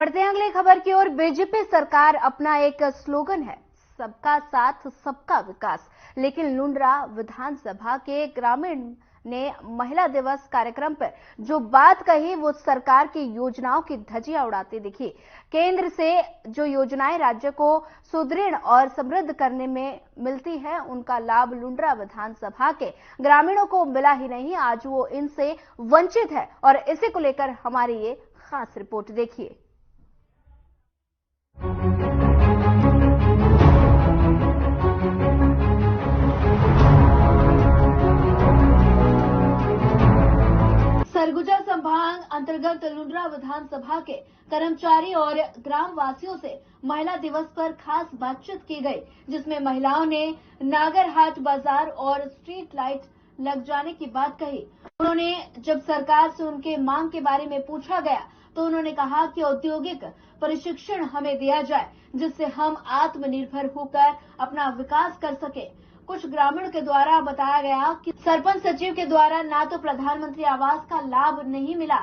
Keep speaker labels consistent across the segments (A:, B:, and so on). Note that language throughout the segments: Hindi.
A: बढ़ते हैं अगली खबर की ओर। बीजेपी सरकार अपना एक स्लोगन है, सबका साथ सबका विकास। लेकिन लुंड्रा विधानसभा के ग्रामीण ने महिला दिवस कार्यक्रम पर जो बात कही वो सरकार की योजनाओं की धज्जियां उड़ाती दिखी। केंद्र से जो योजनाएं राज्य को सुदृढ़ और समृद्ध करने में मिलती है उनका लाभ लुंड्रा विधानसभा के ग्रामीणों को मिला ही नहीं, आज वो इनसे वंचित है। और इसी को लेकर हमारी ये खास रिपोर्ट देखिए। सरगुजा संभाग अंतर्गत लुंड्रा विधानसभा के कर्मचारी और ग्राम वासियों से महिला दिवस पर खास बातचीत की गई, जिसमें महिलाओं ने नागरहाट बाजार और स्ट्रीट लाइट लग जाने की बात कही। उन्होंने जब सरकार से उनके मांग के बारे में पूछा गया तो उन्होंने कहा कि औद्योगिक प्रशिक्षण हमें दिया जाए, जिससे हम आत्मनिर्भर होकर अपना विकास कर सके। कुछ ग्रामीणों के द्वारा बताया गया कि सरपंच सचिव के द्वारा ना तो प्रधानमंत्री आवास का लाभ नहीं मिला,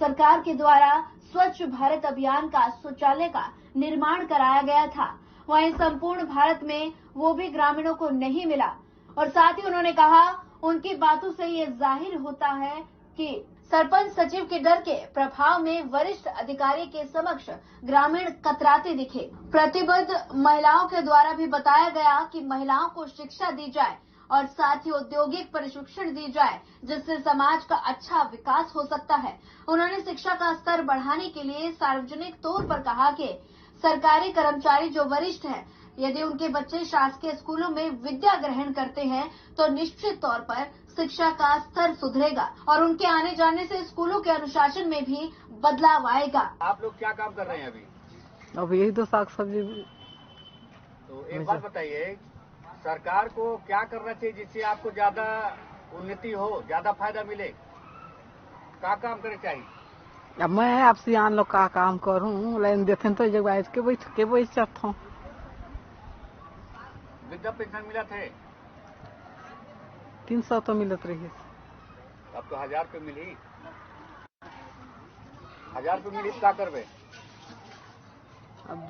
A: सरकार के द्वारा स्वच्छ भारत अभियान का शौचालय का निर्माण कराया गया था, वहीं संपूर्ण भारत में वो भी ग्रामीणों को नहीं मिला। और साथ ही उन्होंने कहा उनकी बातों से ये जाहिर होता है कि सरपंच सचिव के डर के प्रभाव में वरिष्ठ अधिकारी के समक्ष ग्रामीण कतराते दिखे। प्रतिबद्ध महिलाओं के द्वारा भी बताया गया कि महिलाओं को शिक्षा दी जाए और साथ ही औद्योगिक प्रशिक्षण दी जाए, जिससे समाज का अच्छा विकास हो सकता है। उन्होंने शिक्षा का स्तर बढ़ाने के लिए सार्वजनिक तौर पर कहा कि सरकारी कर्मचारी जो वरिष्ठ हैं, यदि उनके बच्चे शासकीय स्कूलों में विद्या ग्रहण करते हैं तो निश्चित तौर पर शिक्षा का स्तर सुधरेगा और उनके आने जाने से स्कूलों के अनुशासन में भी बदलाव आएगा।
B: आप लोग क्या काम कर रहे हैं अभी?
C: अब यही तो साग सब्जी।
B: तो एक बात बताइए, सरकार को क्या करना चाहिए जिससे आपको ज्यादा उन्नति हो, ज्यादा फायदा मिले? क्या काम करे चाहिए?
C: अब मैं आपसे आन लोग का काम करूँ, लेकिन देखें तो जब बैठ सकता हूँ।
B: वृद्धा पेंशन मिला थे
C: 300 तो मिलत रही है।
B: अब तो 1000 रुपये मिली। 1000 रुपये मिली क्या करवे?
C: अब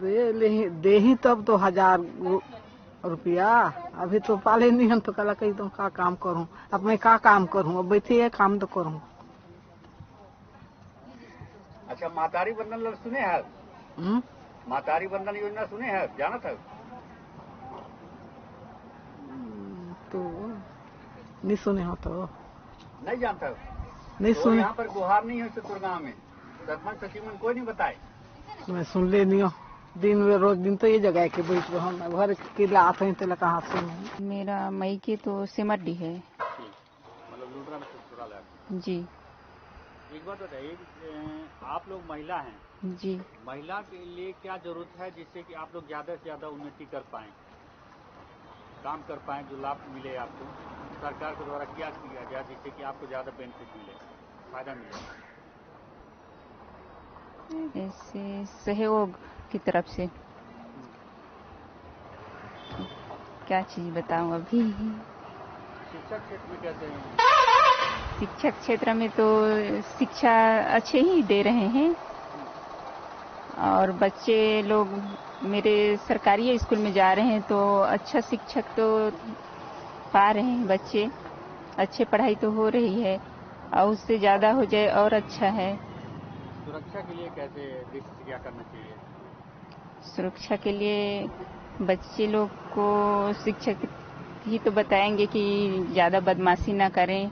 C: दे ही तब तो 1000 रुपया। अभी तो पाले नहीं हम तो कल कही तो का काम करूँ। अब मैं का काम करूँ? अब बैठे काम तो करूँ।
B: अच्छा, मातारी बंधन सुने हैं? मातारी बंधन योजना सुने हैं? जाना था?
C: तो नहीं सुने हो तो
B: नहीं जानता?
C: नहीं
B: तो
C: सुने।
B: यहाँ पर गुहार नहीं है चित्तौड़गांव में, सरपंच सचिव ने कोई नहीं बताए।
C: मैं सुन ले नहीं हो। दिन में रोज दिन तो ये जगह के बैठ हम घर के लाते हैं तो कहाँ सुन।
D: मेरा मई के तो सिमरडी है।
B: मतलब लुंड्रा में ससुराल है
D: जी।
B: एक बात बताइए, आप लोग महिला हैं
D: जी।
B: महिला के लिए क्या जरूरत है जिससे कि आप लोग ज्यादा से ज्यादा उन्नति कर पाएं, काम कर पाएं, जो लाभ मिले आपको सरकार के द्वारा क्या किया गया जिससे कि आपको ज्यादा बेनिफिट मिले, फायदा मिले?
D: ऐसे सहयोग की तरफ से क्या चीज बताऊं अभी।
B: शिक्षक क्षेत्र में कैसे हैं?
D: शिक्षक क्षेत्र में तो शिक्षा अच्छे ही दे रहे हैं और बच्चे लोग मेरे सरकारी स्कूल में जा रहे हैं तो अच्छा शिक्षक तो पा रहे हैं बच्चे, अच्छे पढ़ाई तो हो रही है और उससे ज्यादा हो जाए और अच्छा है।
B: सुरक्षा के लिए कैसे दृष्टि से क्या करना चाहिए?
D: सुरक्षा के लिए बच्चे लोग को शिक्षक ही तो बताएंगे कि ज्यादा बदमाशी ना करें,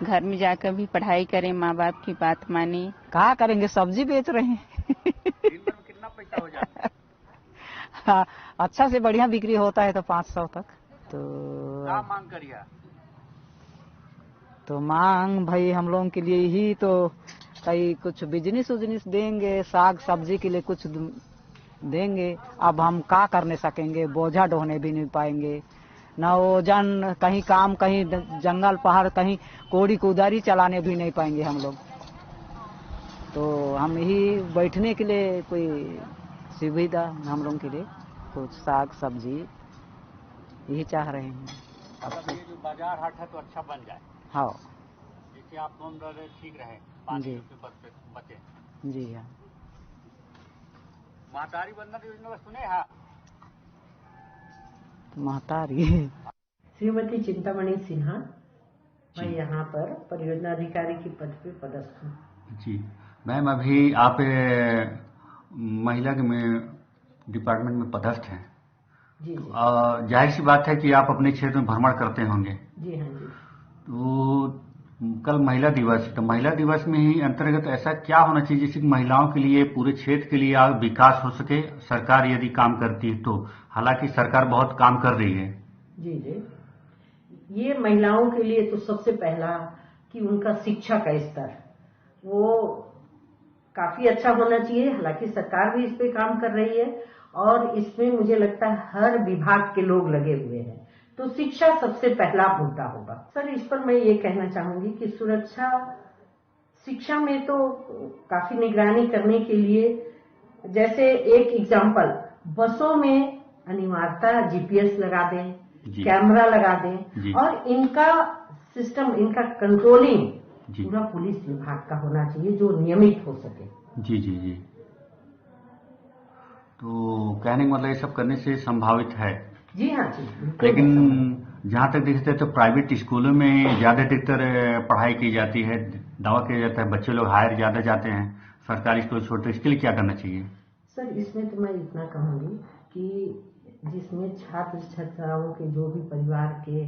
D: घर में जाकर भी पढ़ाई करें, माँ बाप की बात माने।
C: कहाँ करेंगे, सब्जी बेच रहे हैं।
B: दिन भर में कितना पैसा हो जाता है?
C: हाँ, अच्छा से बढ़िया बिक्री होता है तो 500 तक। तो
B: क्या मांग करिए?
C: तो मांग भाई हम लोगों के लिए ही तो कई कुछ बिजनेस उजनेस देंगे, साग सब्जी के लिए कुछ देंगे। अब हम का करने सकेंगे, बोझा ढोने भी नहीं पाएंगे, न वजन कहीं काम, कहीं जंगल पहाड़, कहीं कोड़ी कुदारी चलाने भी नहीं पाएंगे हम लोग। तो हम यही बैठने के लिए कोई सुविधा हम लोगों के लिए कुछ साग सब्जी यही चाह रहे हैं।
B: मतलब ये जो बाजार हाट है तो अच्छा बन जाए।
C: हाँ,
B: जिससे आप ठीक रहे, पानी
C: जी
B: बचे।
C: जी हाँ।
B: महतारी वंदन योजना सुने हाँ?
C: महतारी
E: श्रीमती चिंतामणि सिन्हा, मैं यहाँ पर परियोजना अधिकारी की पद पे पदस्थ हूँ।
B: जी मैम, अभी आप महिला के डिपार्टमेंट में पदस्थ हैं।
E: जी जी।
B: जाहिर सी बात है कि आप अपने क्षेत्र में भ्रमण करते होंगे।
E: जी हाँ जी।
B: तो कल महिला दिवस, तो महिला दिवस में ही अंतर्गत ऐसा क्या होना चाहिए जिससे कि महिलाओं के लिए, पूरे क्षेत्र के लिए विकास हो सके? सरकार यदि काम करती है तो, हालांकि सरकार बहुत काम कर रही है।
E: जी जी। ये महिलाओं के लिए तो सबसे पहला कि उनका शिक्षा का स्तर वो काफी अच्छा होना चाहिए। हालांकि सरकार भी इस पे काम कर रही है और इसमें मुझे लगता है हर विभाग के लोग लगे हुए हैं। तो शिक्षा सबसे पहला मुद्दा होगा। सर, इस पर मैं ये कहना चाहूंगी कि सुरक्षा शिक्षा में तो काफी निगरानी करने के लिए, जैसे एक एग्जाम्पल, बसों में अनिवार्यता जीपीएस लगा दें, कैमरा लगा दें और इनका सिस्टम, इनका कंट्रोलिंग पूरा पुलिस विभाग का होना चाहिए जो नियमित हो सके।
B: जी जी जी। तो कहने का मतलब ये सब करने से संभावित है। जी
E: हाँ जी।
B: लेकिन जहाँ तक देखते हैं तो प्राइवेट स्कूलों में ज्यादातर पढ़ाई की जाती है, दावा किया जाता है बच्चे लोग हायर ज्यादा जाते हैं, सरकारी स्कूल छोड़ते, इसके लिए क्या करना चाहिए?
E: सर, इसमें तो मैं इतना कहूंगी कि जिसमें छात्र छात्राओं के जो भी परिवार के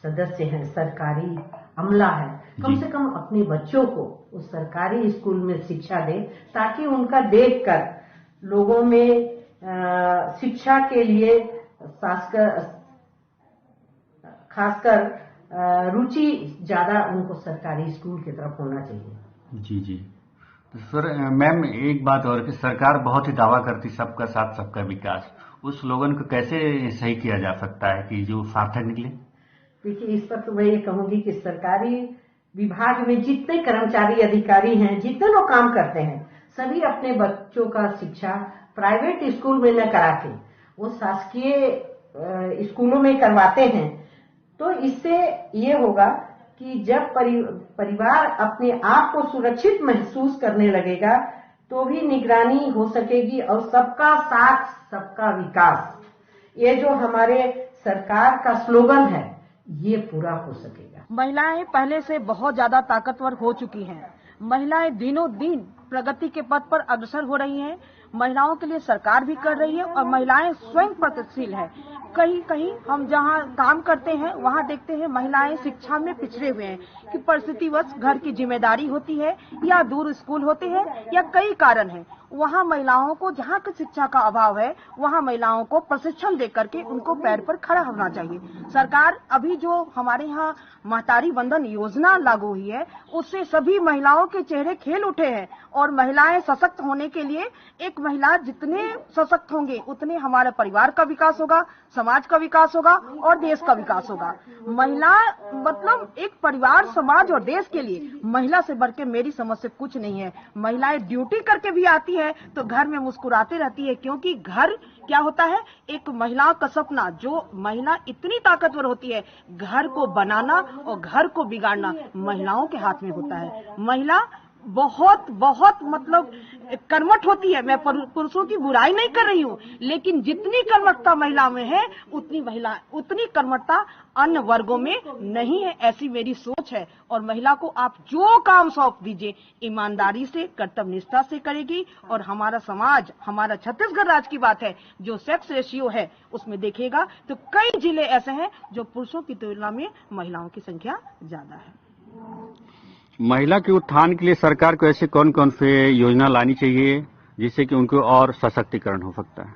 E: सदस्य हैं, सरकारी अमला है, कम से कम अपने बच्चों को उस सरकारी स्कूल में शिक्षा दे, ताकि उनका देखकर लोगों में शिक्षा के लिए खासकर रुचि ज्यादा उनको सरकारी स्कूल की तरफ होना चाहिए।
B: जी जी। तो सर मैम, एक बात और कि सरकार बहुत ही दावा करती सबका साथ सबका विकास, उस स्लोगन को कैसे सही किया जा सकता है कि जो सार्थक निकले?
E: देखिए, इस पर तो मैं ये कहूंगी कि सरकारी विभाग में जितने कर्मचारी अधिकारी हैं, जितने लोग काम करते हैं, सभी अपने बच्चों का शिक्षा प्राइवेट स्कूल में न करा के वो शासकीय स्कूलों में करवाते हैं। तो इससे ये होगा कि जब परिवार अपने आप को सुरक्षित महसूस करने लगेगा तो भी निगरानी हो सकेगी और सबका साथ सबका विकास, ये जो हमारे सरकार का स्लोगन है, ये पूरा हो सकेगा।
F: महिलाएं पहले से बहुत ज्यादा ताकतवर हो चुकी हैं। महिलाएं दिनों दिन प्रगति के पथ पर अग्रसर हो रही हैं। महिलाओं के लिए सरकार भी कर रही है और महिलाएं स्वयं प्रगतिशील है। कहीं कहीं हम जहां काम करते हैं वहां देखते हैं महिलाएं शिक्षा में पिछड़े हुए हैं कि परिस्थितिवश घर की जिम्मेदारी होती है या दूर स्कूल होते हैं या कई कारण हैं। वहां महिलाओं को, जहां की शिक्षा का अभाव है, वहां महिलाओं को प्रशिक्षण देकर के उनको पैर पर खड़ा होना चाहिए। सरकार अभी जो हमारे यहाँ महतारी वंदन योजना लागू हुई है, उससे सभी महिलाओं के चेहरे खेल उठे हैं और महिलाएं सशक्त होने के लिए, एक महिला जितने सशक्त होंगे उतने हमारे परिवार का विकास होगा, समाज का विकास होगा और देश का विकास होगा। महिला मतलब एक परिवार, समाज और देश के लिए महिला से बढ़ के मेरी समझ से कुछ नहीं है। महिलाएं ड्यूटी करके भी आती है तो घर में मुस्कुराते रहती है, क्योंकि घर क्या होता है, एक महिला का सपना, जो महिला इतनी ताकतवर होती है, घर को बनाना और घर को बिगाड़ना महिलाओं के हाथ में होता है। महिला बहुत बहुत मतलब कर्मठ होती है। मैं पुरुषों की बुराई नहीं कर रही हूँ, लेकिन जितनी कर्मठता महिला में है उतनी कर्मठता अन्य वर्गों में नहीं है, ऐसी मेरी सोच है। और महिला को आप जो काम सौंप दीजिए ईमानदारी से, कर्तव्य निष्ठा से करेगी। और हमारा समाज, हमारा छत्तीसगढ़ राज्य की बात है, जो सेक्स रेशियो है उसमें देखेगा तो कई जिले ऐसे हैं जो पुरुषों की तुलना में महिलाओं की संख्या ज्यादा है।
B: महिला के उत्थान के लिए सरकार को ऐसे कौन कौन से योजना लानी चाहिए जिससे कि उनको और सशक्तिकरण हो सकता है?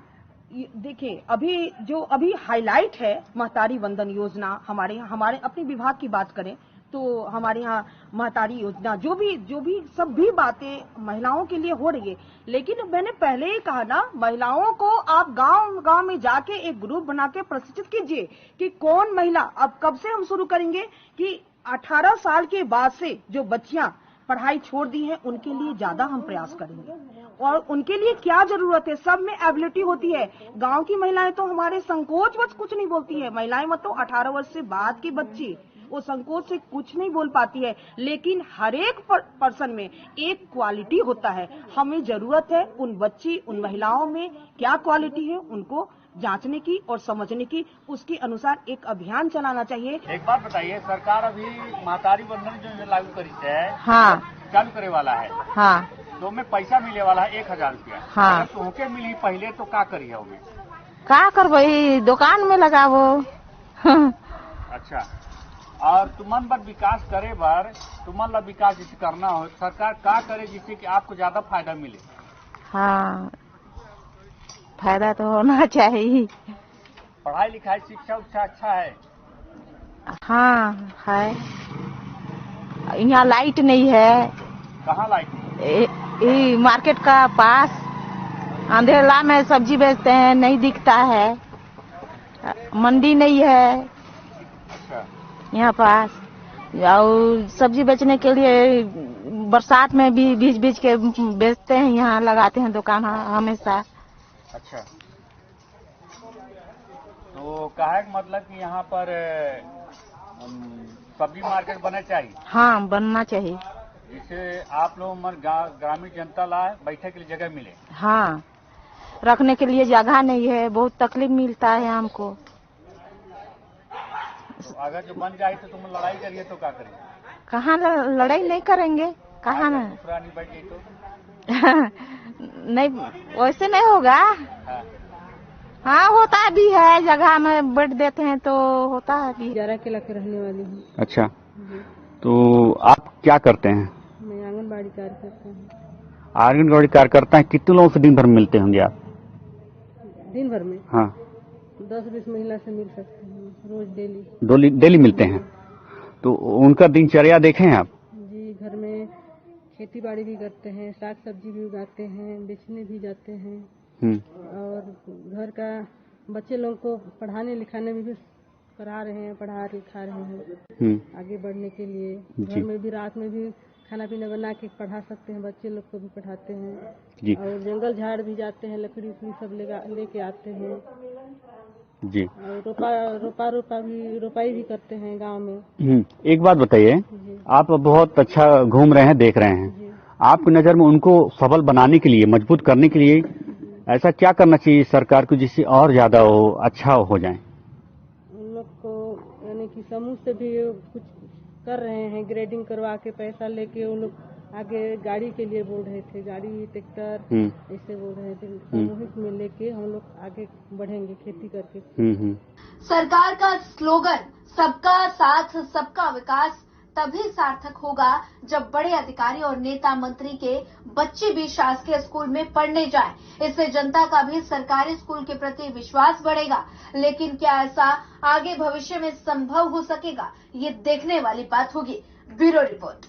F: देखिए, अभी हाईलाइट है महतारी वंदन योजना। हमारे अपने विभाग की बात करें तो हमारे यहाँ महतारी योजना जो भी सब भी बातें महिलाओं के लिए हो रही है। लेकिन मैंने पहले ही कहा ना, महिलाओं को आप गांव में जाके एक ग्रुप बना के प्रशिक्षित कीजिए कि कौन महिला, अब कब से हम शुरू करेंगे कि 18 साल के बाद से जो बच्चियां पढ़ाई छोड़ दी हैं उनके लिए ज्यादा हम प्रयास करेंगे। और उनके लिए क्या जरूरत है, सब में एबिलिटी होती है। गांव की महिलाएं तो हमारे संकोचवश कुछ नहीं बोलती है। महिलाएं मतलब 18 वर्ष से बाद की बच्ची, वो संकोच से कुछ नहीं बोल पाती है, लेकिन हर एक पर्सन में एक क्वालिटी होता है। हमें जरूरत है उन बच्ची, उन महिलाओं में क्या क्वालिटी है उनको जांचने की और समझने की, उसके अनुसार एक अभियान चलाना चाहिए।
B: एक बात बताइए, सरकार अभी महतारी बंधन जो लागू करी है,
C: हाँ
B: चालू करे वाला है,
C: हाँ
B: तो में पैसा मिले वाला है 1000 रुपया।
C: हाँ।
B: अगर तुमके मिली पहले तो का करी होगी?
C: का करबई, दुकान में लगावो।
B: अच्छा, और तुमन पर विकास करे बर, तुमन ला विकास जिसे करना हो, सरकार का करे जिससे कि आपको ज्यादा फायदा मिले?
C: हाँ, फायदा तो होना चाहिए।
B: पढ़ाई लिखाई शिक्षा उच्छा अच्छा है?
C: हाँ है। यहाँ लाइट नहीं है।
B: कहाँ लाइट?
C: मार्केट का पास अंधेला में सब्जी बेचते हैं, नहीं दिखता है। मंडी नहीं है
B: अच्छा।
C: यहाँ पास, और सब्जी बेचने के लिए बरसात में भी बीच बीच के बेचते हैं, यहाँ लगाते हैं दुकान हमेशा।
B: अच्छा, तो कहा मतलब कि यहाँ पर सब्जी मार्केट बनना चाहिए?
C: हाँ, बनना चाहिए,
B: जिससे आप लोग ग्रामीण जनता ला बैठे के लिए जगह मिले।
C: हाँ, रखने के लिए जगह नहीं है, बहुत तकलीफ मिलता है हमको।
B: तो अगर जो बन जाए तो तुम लड़ाई करिए तो क्या करिए?
C: कहाँ लड़ाई नहीं करेंगे, कहाँ ना।
B: दूसरा नहीं बैठ गई तो?
C: नहीं, वैसे नहीं होगा। हाँ, होता भी है, जगह में बैठ देते हैं तो होता है भी।
G: जारा किला के रहने वाली हूँ।
B: अच्छा, तो आप क्या करते हैं?
G: मैं आंगनबाड़ी कार्यकर्ता हूँ।
B: आंगनबाड़ी कार्यकर्ता हैं, कितने लोगों से दिन भर में मिलते होंगे आप?
G: दिन भर में?
B: हाँ,
G: 10-20 महिला से मिल सकते हैं रोज,
B: डेली मिलते हैं। तो उनका दिनचर्या देखें आप?
G: जी, घर में खेती बाड़ी भी करते हैं, साग सब्जी भी उगाते हैं, बेचने भी जाते हैं, और घर का बच्चे लोग को पढ़ाने लिखाने में भी करा रहे हैं, पढ़ा लिखा रहे हैं आगे बढ़ने के लिए। घर में भी रात में भी खाना पीना बना के पढ़ा सकते हैं, बच्चे लोग को भी पढ़ाते हैं जी। और जंगल झाड़ भी जाते हैं, लकड़ी सब लेके आते हैं जी। और रोपाई भी करते हैं गांव में।
B: एक बात बताइए, आप बहुत अच्छा घूम रहे हैं, देख रहे हैं, आपकी नजर में उनको सबल बनाने के लिए, मजबूत करने के लिए ऐसा क्या करना चाहिए सरकार को जिससे और ज्यादा वो अच्छा हो जाए?
G: उन लोग को यानी कि समूह से भी कुछ कर रहे हैं, ग्रेडिंग करवा के पैसा लेके वो लोग आगे गाड़ी के लिए बोल रहे थे, गाड़ी ट्रैक्टर ऐसे बोल रहे थे। सामूहिक में लेके हम लोग आगे बढ़ेंगे खेती करके।
A: सरकार का स्लोगन सबका साथ सबका विकास तभी सार्थक होगा जब बड़े अधिकारी और नेता मंत्री के बच्चे भी शासकीय स्कूल में पढ़ने जाएं। इससे जनता का भी सरकारी स्कूल के प्रति विश्वास बढ़ेगा। लेकिन क्या ऐसा आगे भविष्य में संभव हो सकेगा, ये देखने वाली बात होगी। Bureau report.